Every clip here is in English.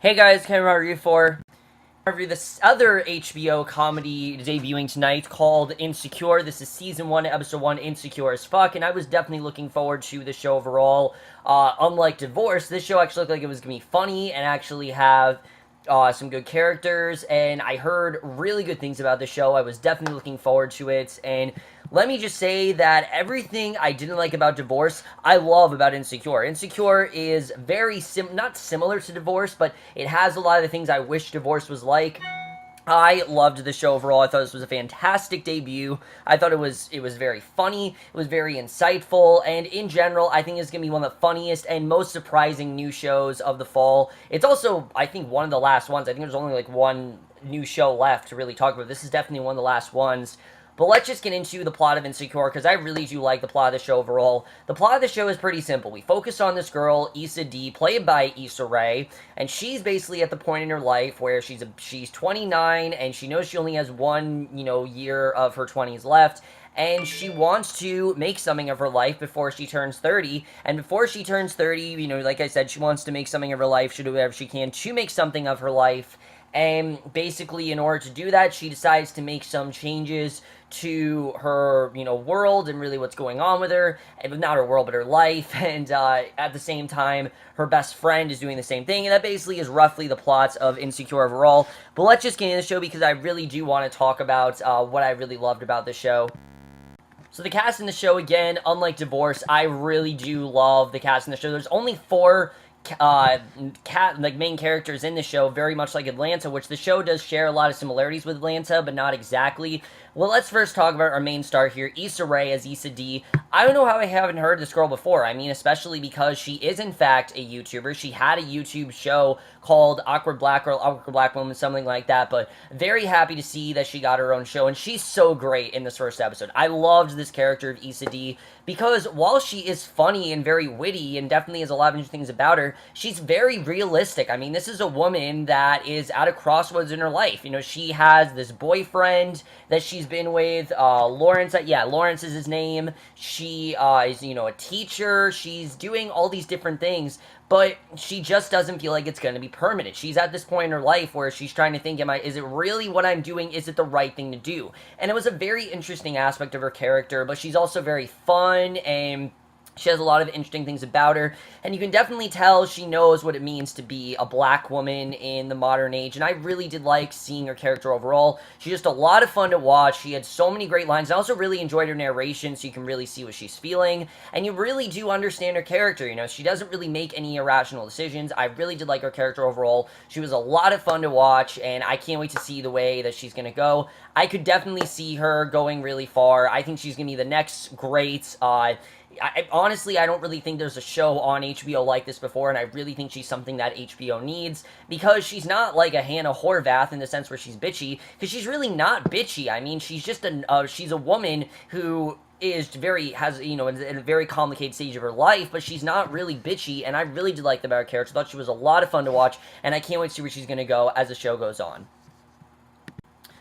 Hey guys, can I review for review this other HBO comedy debuting tonight called Insecure. This is season 1, episode 1, Insecure as fuck, and I was definitely looking forward to the show overall. Unlike Divorce, this show actually looked like it was gonna be funny and actually have some good characters, and I heard really good things about the show. I was definitely looking forward to it, and let me just say that everything I didn't like about Divorce, I love about Insecure. Insecure is very not similar to Divorce, but it has a lot of the things I wish Divorce was like. I loved the show overall. I thought this was a fantastic debut. I thought it was very funny, it was very insightful, and in general, I think it's going to be one of the funniest and most surprising new shows of the fall. It's also, I think, one of the last ones. I think there's only like one new show left to really talk about. This is definitely one of the last ones. But let's just get into the plot of Insecure, because I really do like the plot of the show overall. The plot of the show is pretty simple. We focus on this girl, Issa D, played by Issa Rae, and she's basically at the point in her life where she's 29, and she knows she only has one, year of her 20s left, and she wants to make something of her life before she turns 30, and before she turns 30, like I said, she wants to make something of her life, she'll do whatever she can to make something of her life, and basically in order to do that, she decides to make some changes to her, world and really what's going on with her, and not her world, but her life, and at the same time, her best friend is doing the same thing, and that basically is roughly the plots of Insecure overall. But let's just get into the show, because I really do want to talk about what I really loved about the show. So the cast in the show, again, unlike Divorce, I really do love the cast in the show. There's only four main characters in the show, very much like Atlanta, which the show does share a lot of similarities with Atlanta, but not exactly. Well, let's first talk about our main star here, Issa Rae as Issa D. I don't know how I haven't heard this girl before. I mean, especially because she is, in fact, a YouTuber. She had a YouTube show called Awkward Black Girl, Awkward Black Woman, something like that, but very happy to see that she got her own show, and she's so great in this first episode. I loved this character of Issa D, because while she is funny and very witty, and definitely has a lot of interesting things about her, she's very realistic. I mean, this is a woman that is at a crossroads in her life. She has this boyfriend that she's been with, Lawrence, Lawrence is his name. She is, a teacher. She's doing all these different things, but she just doesn't feel like it's going to be permanent. She's at this point in her life where she's trying to think, is it really what I'm doing? Is it the right thing to do? And it was a very interesting aspect of her character, but she's also very fun, and she has a lot of interesting things about her, and you can definitely tell she knows what it means to be a black woman in the modern age, and I really did like seeing her character overall. She's just a lot of fun to watch. She had so many great lines. I also really enjoyed her narration, so you can really see what she's feeling, and you really do understand her character. She doesn't really make any irrational decisions. I really did like her character overall. She was a lot of fun to watch, and I can't wait to see the way that she's going to go. I could definitely see her going really far. I think she's going to be the next great, honestly, I don't really think there's a show on HBO like this before, and I really think she's something that HBO needs, because she's not like a Hannah Horvath in the sense where she's bitchy, because she's really not bitchy. I mean, she's just she's a woman who is has in a very complicated stage of her life, but she's not really bitchy, and I really did like the about her character. I thought she was a lot of fun to watch, and I can't wait to see where she's going to go as the show goes on.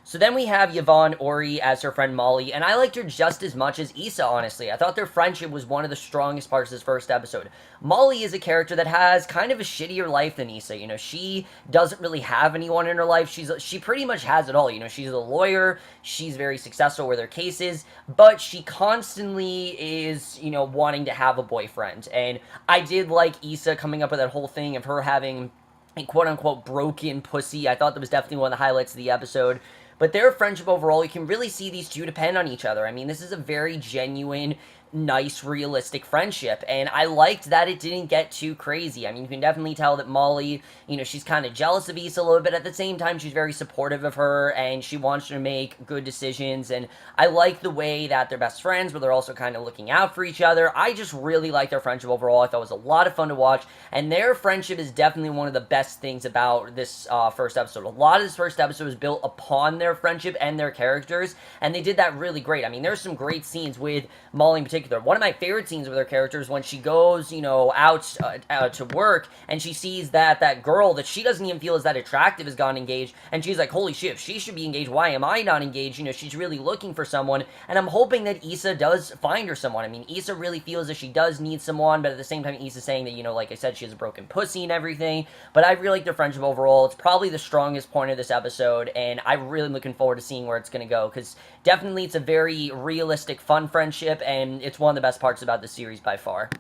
So then we have Yvonne Ori as her friend Molly, and I liked her just as much as Issa, honestly. I thought their friendship was one of the strongest parts of this first episode. Molly is a character that has kind of a shittier life than Issa. She doesn't really have anyone in her life. She pretty much has it all. She's a lawyer, she's very successful with her cases, but she constantly is, wanting to have a boyfriend. And I did like Issa coming up with that whole thing of her having a quote-unquote broken pussy. I thought that was definitely one of the highlights of the episode. But their friendship overall, you can really see these two depend on each other. I mean, this is a very genuine, nice, realistic friendship, and I liked that it didn't get too crazy. I mean, you can definitely tell that Molly, she's kind of jealous of Issa a little bit. At the same time, she's very supportive of her, and she wants her to make good decisions, and I like the way that they're best friends, but they're also kind of looking out for each other. I just really like their friendship overall. I thought it was a lot of fun to watch, and their friendship is definitely one of the best things about this first episode. A lot of this first episode was built upon their friendship and their characters, and they did that really great. I mean, there's some great scenes with Molly in particular. particular. One of my favorite scenes with her character is when she goes, out to work, and she sees that girl that she doesn't even feel is that attractive has gotten engaged, and she's like, holy shit, if she should be engaged, why am I not engaged? She's really looking for someone, and I'm hoping that Issa does find her someone. I mean, Issa really feels that she does need someone, but at the same time, Issa's saying that, like I said, she has a broken pussy and everything, but I really like their friendship overall. It's probably the strongest point of this episode, and I'm really looking forward to seeing where it's going to go, because definitely it's a very realistic, fun friendship, and it's one of the best parts about the series by far.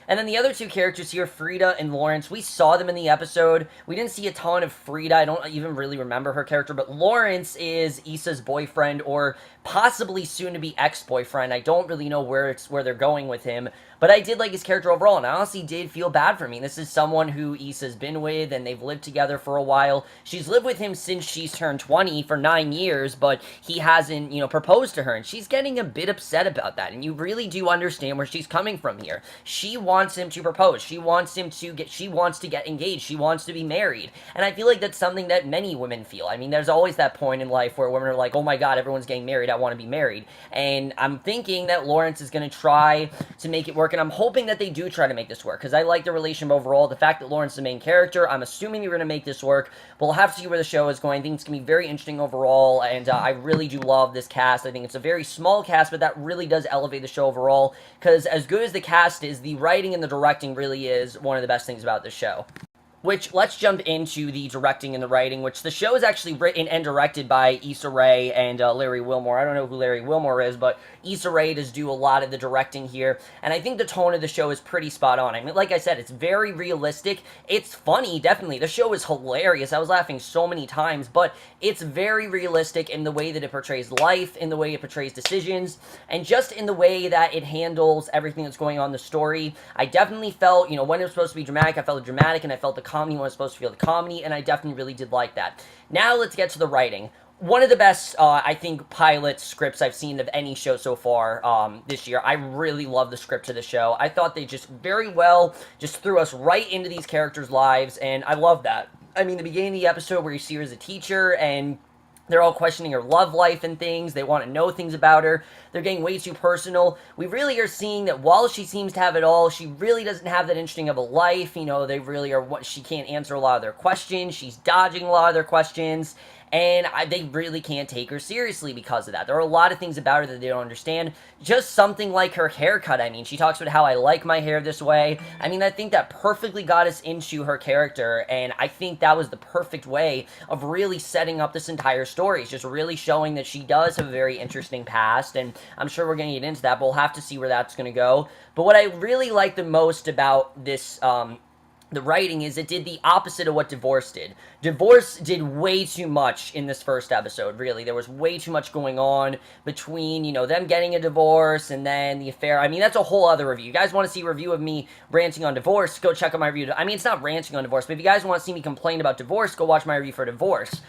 And then the other two characters here, Frida and Lawrence, we saw them in the episode. We didn't see a ton of Frida. I don't even really remember her character, but Lawrence is Issa's boyfriend, or possibly soon-to-be ex-boyfriend. I don't really know where they're going with him, but I did like his character overall, and I honestly did feel bad for me. This is someone who Issa's been with, and they've lived together for a while. She's lived with him since she's turned 20 for 9 years, but he hasn't, proposed to her, and she's getting a bit upset about that, and you really do understand where she's coming from here. She wants him to propose. She wants to get engaged. She wants to be married, and I feel like that's something that many women feel. I mean, there's always that point in life where women are like, oh my god, everyone's getting married, I want to be married, and I'm thinking that Lawrence is going to try to make it work, and I'm hoping that they do try to make this work, because I like the relationship overall. The fact that Lawrence is the main character, I'm assuming you're going to make this work, but we'll have to see where the show is going. I think it's going to be very interesting overall, and I really do love this cast. I think it's a very small cast, but that really does elevate the show overall, because as good as the cast is, the writing and the directing really is one of the best things about the show. Which, let's jump into the directing and the writing, which the show is actually written and directed by Issa Rae and Larry Wilmore. I don't know who Larry Wilmore is, but Issa Rae does do a lot of the directing here, and I think the tone of the show is pretty spot on. I mean, like I said, it's very realistic. It's funny, definitely. The show is hilarious. I was laughing so many times, but it's very realistic in the way that it portrays life, in the way it portrays decisions, and just in the way that it handles everything that's going on in the story. I definitely felt, when it was supposed to be dramatic, I felt the dramatic, and I felt the comedy when I was supposed to feel the comedy, and I definitely really did like that. Now let's get to the writing. One of the best, I think, pilot scripts I've seen of any show so far this year. I really love the script of the show. I thought they just very well just threw us right into these characters' lives, and I love that. I mean, the beginning of the episode where you see her as a teacher, and they're all questioning her love life and things. They want to know things about her. They're getting way too personal. We really are seeing that while she seems to have it all, she really doesn't have that interesting of a life. They really are, she can't answer a lot of their questions. She's dodging a lot of their questions. And they really can't take her seriously because of that. There are a lot of things about her that they don't understand. Just something like her haircut. I mean, she talks about how I like my hair this way. I mean, I think that perfectly got us into her character, and I think that was the perfect way of really setting up this entire story. It's just really showing that she does have a very interesting past, and I'm sure we're going to get into that, but we'll have to see where that's going to go. But what I really like the most about this, the writing is it did the opposite of what Divorce did. Divorce did way too much in this first episode, really. There was way too much going on between, them getting a divorce and then the affair. I mean, that's a whole other review. You guys want to see a review of me ranting on Divorce, go check out my review. I mean, it's not ranting on Divorce, but if you guys want to see me complain about Divorce, go watch my review for Divorce.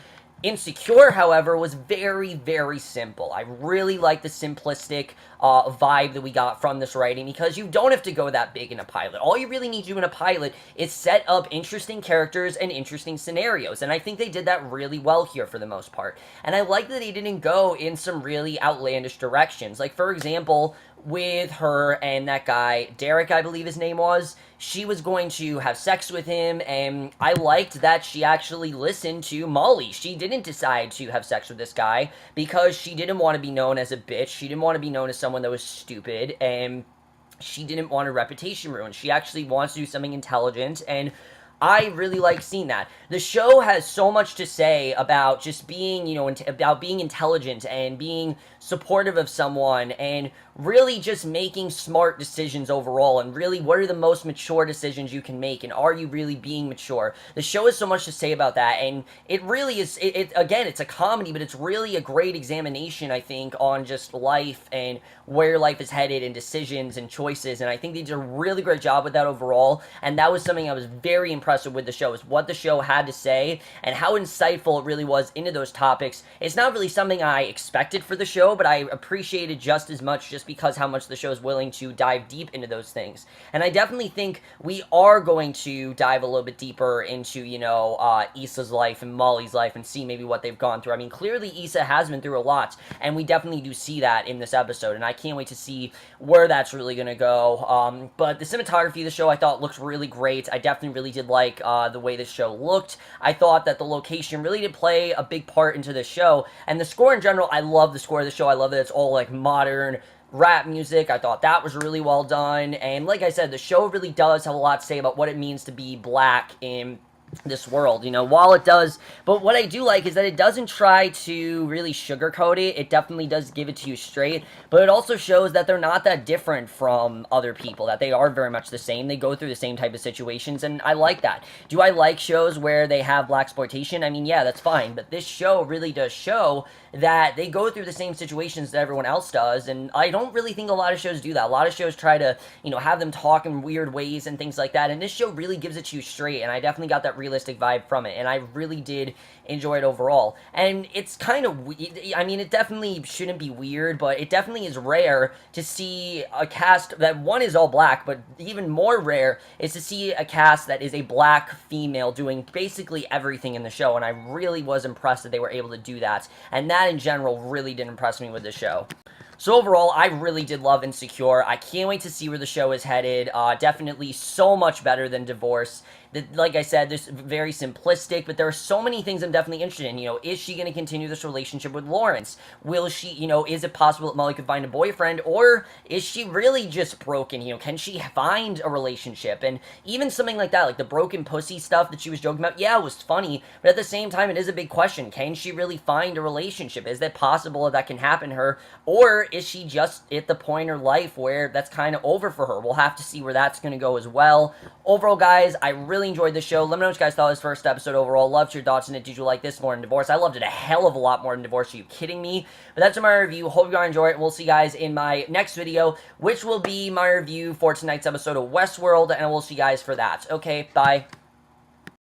Insecure, however, was very, very simple. I really like the simplistic vibe that we got from this writing, because you don't have to go that big in a pilot. All you really need to do in a pilot is set up interesting characters and interesting scenarios, and I think they did that really well here for the most part. And I like that they didn't go in some really outlandish directions. Like, for example, with her and that guy, Derek, I believe his name was, she was going to have sex with him, and I liked that she actually listened to Molly. She didn't decide to have sex with this guy because she didn't want to be known as a bitch. She didn't want to be known as someone that was stupid, and she didn't want her reputation ruined. She actually wants to do something intelligent, and I really like seeing that. The show has so much to say about just being, about being intelligent and being supportive of someone and really just making smart decisions overall, and really what are the most mature decisions you can make, and are you really being mature? The show has so much to say about that, and it really is, again, it's a comedy, but it's really a great examination, I think, on just life and where life is headed and decisions and choices, and I think they did a really great job with that overall, and that was something I was very impressed impressive with the show is what the show had to say and how insightful it really was into those topics. It's not really something I expected for the show, but I appreciated just as much just because how much the show is willing to dive deep into those things. And I definitely think we are going to dive a little bit deeper into, Issa's life and Molly's life and see maybe what they've gone through. I mean, clearly Issa has been through a lot, and we definitely do see that in this episode, and I can't wait to see where that's really going to go. But the cinematography of the show I thought looked really great. I definitely really did like the way the show looked. I thought that the location really did play a big part into the show, and the score in general, I love the score of the show. I love that it's all like modern rap music. I thought that was really well done, and like I said, the show really does have a lot to say about what it means to be black in this world, while it does, but what I do like is that it doesn't try to really sugarcoat it. It definitely does give it to you straight, but it also shows that they're not that different from other people, that they are very much the same. They go through the same type of situations, and I like that. Do I like shows where they have blaxploitation? I mean, yeah, that's fine, but this show really does show that they go through the same situations that everyone else does, and I don't really think a lot of shows do that. A lot of shows try to, have them talk in weird ways and things like that, and this show really gives it to you straight, and I definitely got that realistic vibe from it, and I really did enjoy it overall. And it's kind of, I mean, it definitely shouldn't be weird, but it definitely is rare to see a cast that, one, is all black, but even more rare is to see a cast that is a black female doing basically everything in the show, and I really was impressed that they were able to do that, and that in general really did impress me with the show. So overall, I really did love Insecure. I can't wait to see where the show is headed. Definitely so much better than Divorce. Like I said, this is very simplistic, but there are so many things I'm definitely interested in. Is she going to continue this relationship with Lawrence? Will she, is it possible that Molly could find a boyfriend? Or is she really just broken? Can she find a relationship? And even something like that, like the broken pussy stuff that she was joking about, yeah, it was funny, but at the same time, it is a big question. Can she really find a relationship? Is that possible that can happen to her? Or is she just at the point in her life where that's kind of over for her? We'll have to see where that's going to go as well. Overall, guys, I really enjoyed the show. Let me know what you guys thought of this first episode overall. Loved your thoughts on it. Did you like this more than Divorce? I loved it a hell of a lot more than Divorce. Are you kidding me? But that's my review. Hope you guys enjoy it. We'll see you guys in my next video, which will be my review for tonight's episode of Westworld, and we'll see you guys for that. Okay, bye.